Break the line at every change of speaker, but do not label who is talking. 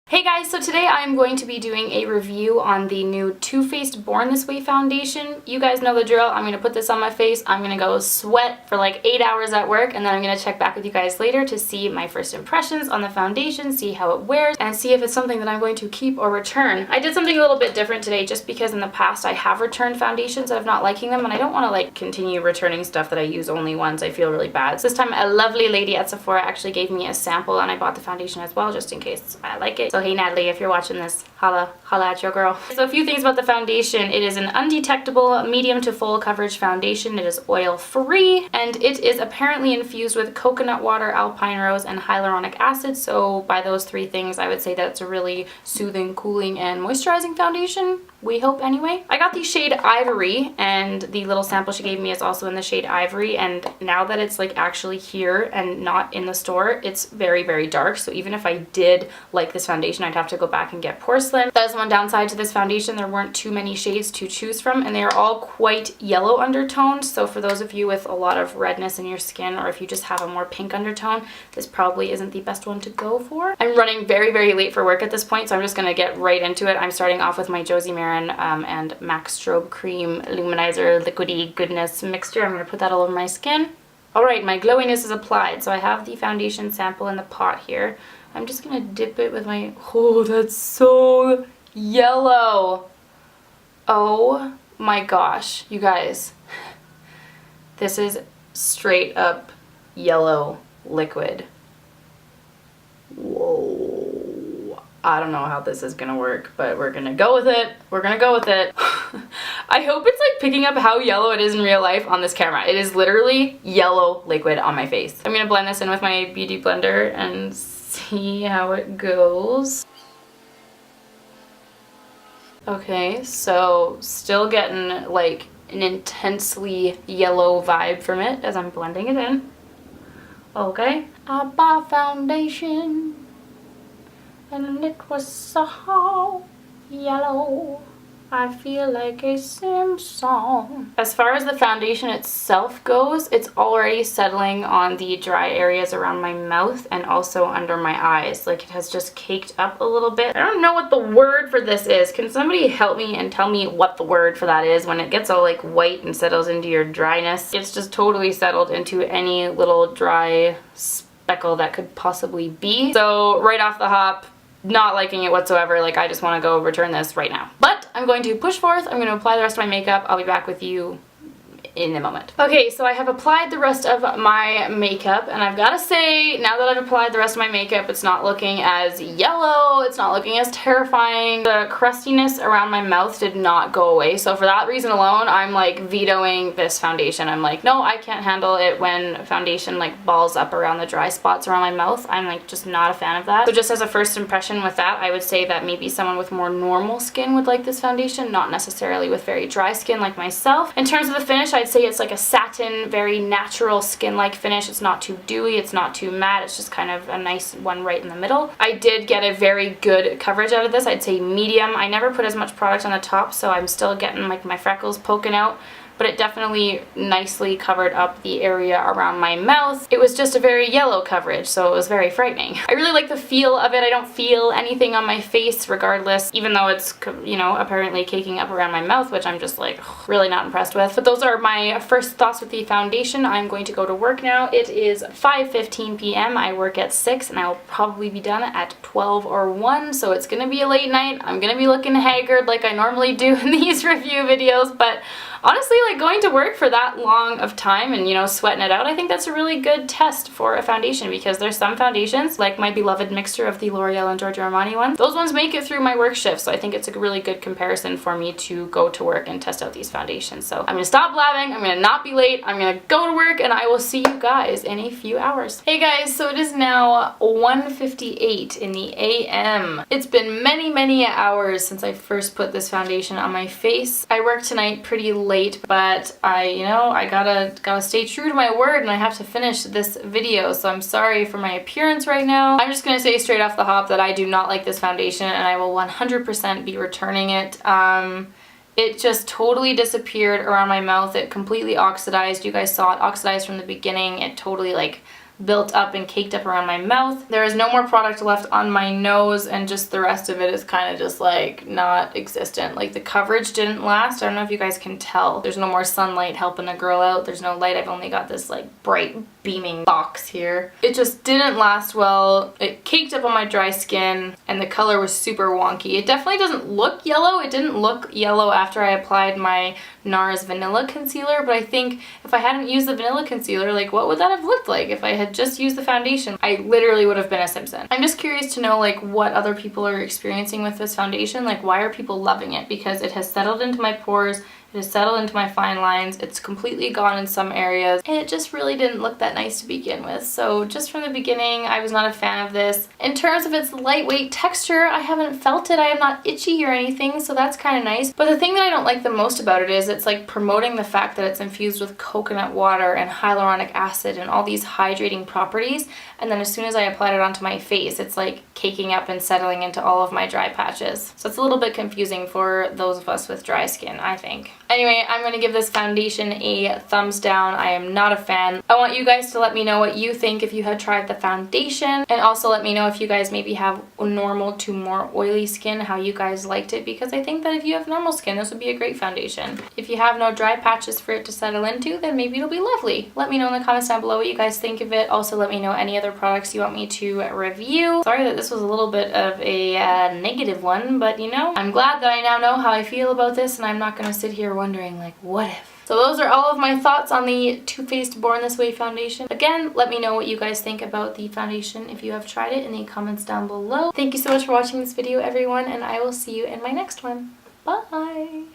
Hey guys, so today I'm going to be doing a review on the new Too Faced Born This Way foundation. You guys know the drill. I'm going to put this on my face. I'm going to go sweat for like 8 hours at work, and then I'm going to check back with you guys later to see my first impressions on the foundation, see how it wears, and see if it's something that I'm going to keep or return. I did something a little bit different today just because in the past I have returned foundations out of not liking them, and I don't want to like continue returning stuff that I use only once. I feel really bad. So this time a lovely lady at Sephora actually gave me a sample, and I bought the foundation as well just in case I like it. So hey Natalie, if you're watching this, holla at your girl. So a few things about the foundation. It is an undetectable medium to full coverage foundation. It is oil free, and it is apparently infused with coconut water, alpine rose, and hyaluronic acid. So by those three things, I would say that it's a really soothing, cooling, and moisturizing foundation. We hope anyway. I got the shade Ivory, and the little sample she gave me is also in the shade Ivory, and now that it's like actually here and not in the store, it's very, very dark. So even if I did like this foundation, I'd have to go back and get porcelain. That is one downside to this foundation. There weren't too many shades to choose from, and they are all quite yellow undertoned. So for those of you with a lot of redness in your skin, or if you just have a more pink undertone, this probably isn't the best one to go for. I'm running very, very late for work at this point, so I'm just gonna get right into it. I'm starting off with my Josie, Maran, and MAC Strobe Cream Illuminizer liquidy goodness mixture. I'm going to put that all over my skin. Alright, my glowiness is applied, so I have the foundation sample in the pot here. I'm just going to dip it with my... Oh, that's so yellow! Oh my gosh, you guys. This is straight up yellow liquid. Whoa. I don't know how this is gonna work, but we're gonna go with it. We're gonna go with it. I hope it's like picking up how yellow it is in real life on this camera. It is literally yellow liquid on my face. I'm gonna blend this in with my beauty blender and see how it goes. Okay, so still getting like an intensely yellow vibe from it as I'm blending it in. Okay. I bought foundation, and it was so yellow, I feel like a Sim song. As far as the foundation itself goes, it's already settling on the dry areas around my mouth and also under my eyes. Like, it has just caked up a little bit. I don't know what the word for this is. Can somebody help me and tell me what the word for that is when it gets all like white and settles into your dryness? It's just totally settled into any little dry speckle that could possibly be. So right off the hop, not liking it whatsoever. Like, I just want to go return this right now. But I'm going to push forth. I'm going to apply the rest of my makeup. I'll be back with you in a moment. Okay, so I have applied the rest of my makeup, and I've got to say, now that I've applied the rest of my makeup, it's not looking as yellow, it's not looking as terrifying. The crustiness around my mouth did not go away, so for that reason alone, I'm like vetoing this foundation. I'm like, no, I can't handle it when foundation like balls up around the dry spots around my mouth. I'm like just not a fan of that. So just as a first impression with that, I would say that maybe someone with more normal skin would like this foundation, not necessarily with very dry skin like myself. In terms of the finish, I'd say it's like a satin, very natural skin-like finish. It's not too dewy, it's not too matte, it's just kind of a nice one right in the middle. I did get a very good coverage out of this. I'd say medium. I never put as much product on the top, so I'm still getting like my freckles poking out, but it definitely nicely covered up the area around my mouth. It was just a very yellow coverage, so it was very frightening. I really like the feel of it. I don't feel anything on my face regardless, even though it's, you know, apparently caking up around my mouth, which I'm just like really not impressed with. But those are my first thoughts with the foundation. I'm going to go to work now. It is 5:15 p.m. I work at 6, and I'll probably be done at 12 or 1, so it's gonna be a late night. I'm gonna be looking haggard like I normally do in these review videos, but honestly, like going to work for that long of time and, you know, sweating it out, I think that's a really good test for a foundation, because there's some foundations, like my beloved mixture of the L'Oreal and Giorgio Armani ones, those ones make it through my work shift, so I think it's a really good comparison for me to go to work and test out these foundations. So I'm gonna stop blabbing, I'm gonna not be late, I'm gonna go to work, and I will see you guys in a few hours. Hey guys, so it is now 1:58 in the AM. It's been many, many hours since I first put this foundation on my face. I worked tonight pretty late, but I gotta stay true to my word, and I have to finish this video, so I'm sorry for my appearance right now. I'm just gonna say straight off the hop that I do not like this foundation, and I will 100% be returning it. It just totally disappeared around my mouth. It completely oxidized. You guys saw it oxidized from the beginning. It totally like built up and caked up around my mouth. There is no more product left on my nose, and just the rest of it is kind of just like not existent. Like the coverage didn't last. I don't know if you guys can tell. There's no more sunlight helping a girl out. There's no light. I've only got this like bright beaming box here. It just didn't last well. It caked up on my dry skin and the color was super wonky. It definitely doesn't look yellow. It didn't look yellow after I applied my NARS vanilla concealer, but I think if I hadn't used the vanilla concealer, like what would that have looked like if I had just used the foundation? I literally would have been a Simpson. I'm just curious to know like what other people are experiencing with this foundation. Like why are people loving it? Because it has settled into my pores. It has settled into my fine lines. It's completely gone in some areas, and it just really didn't look that nice to begin with. So just from the beginning, I was not a fan of this. In terms of its lightweight texture, I haven't felt it. I am not itchy or anything, so that's kind of nice. But the thing that I don't like the most about it is it's like promoting the fact that it's infused with coconut water and hyaluronic acid and all these hydrating properties, and then as soon as I applied it onto my face, it's like caking up and settling into all of my dry patches. So it's a little bit confusing for those of us with dry skin, I think. Anyway, I'm going to give this foundation a thumbs down. I am not a fan. I want you guys to let me know what you think if you had tried the foundation, and also let me know if you guys maybe have normal to more oily skin, how you guys liked it, because I think that if you have normal skin, this would be a great foundation. If you have no dry patches for it to settle into, then maybe it'll be lovely. Let me know in the comments down below what you guys think of it. Also, let me know any other products you want me to review. Sorry that this was a little bit of a negative one, but you know, I'm glad that I now know how I feel about this, and I'm not going to sit here wondering like, what if? So those are all of my thoughts on the Too Faced Born This Way foundation. Again, let me know what you guys think about the foundation if you have tried it in the comments down below. Thank you so much for watching this video, everyone, and I will see you in my next one. Bye!